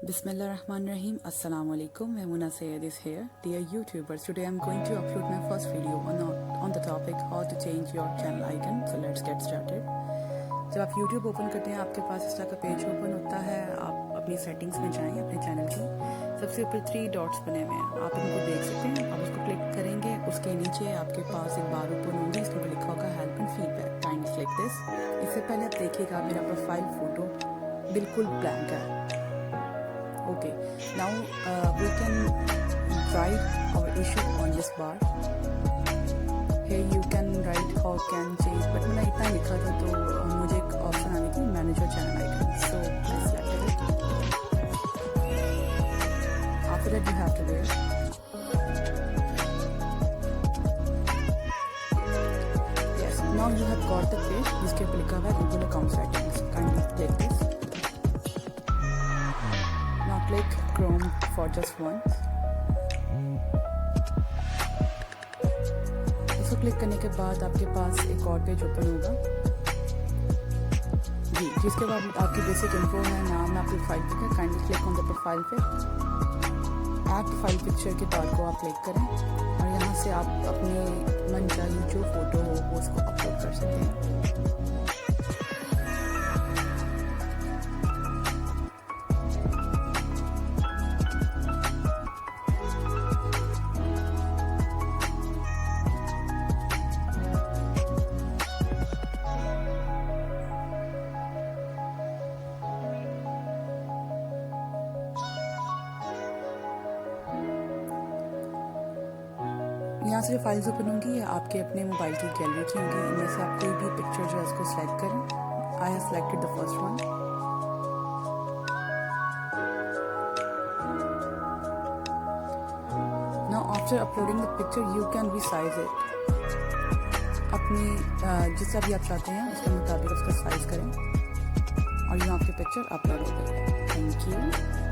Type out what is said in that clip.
Bismillahirrahmanirrahim. Assalamu alaikum. Maimoona is here. Dear YouTubers, today I'm going to upload my first video on the topic how to change your channel icon. So let's get started. जब आप YouTube open करते हैं आपके पास इस तरह का page open होता है। आप अपनी सेटिंग्स में जाएं अपने चैनल की। सबसे ऊपर 3 डॉट्स बने हुए हैं, आप इनको देख सकते हैं। आप उसको क्लिक करेंगे, उसके नीचे आपके पास एक बार ओपन होगी, इसमें लिखा होगा help and feedback. Kindly click this. इससे पहले आप देखिएगा मेरा प्रोफाइल फोटो बिल्कुल ब्लैंक है। Okay, now we can write our issue on this bar. Here you can write how can change, but मैंने इतना लिखा था तो मुझे एक ऑप्शन आनी थी manage your channel icon, so I selected it. After that you have to do it. Yes, now you have got the page जिसके ऊपर लिखा हुआ है Google account settings. Kindly click this. Click Chrome for just once. इसको click करने के बाद आपके पास एक और पेज ओपन होगा जी, जिसके बाद आपकी बेसिक इन्फो है, नाम है, आपकी प्रोफाइल पिक है। Kindly click on the profile पे। ऐड प्रोफाइल पिक्चर के बार को आप क्लिक करें और यहाँ से आप अपने मनचाही जो फोटो हो वो उसको अपलोड कर सकते हैं। यहाँ से जो फाइल्स ओपन होंगी ये आपके अपने मोबाइल की गैलरी की होंगी। इनमें से आप कोई भी पिक्चर जो है उसको सिलेक्ट करें। I have selected the first one. Now after uploading the picture you can resize it. अपनी जिस भी आप चाहते हैं उसके मुताबिक उसका साइज करें और यहाँ आपकी पिक्चर अपलोड हो गई। Thank you.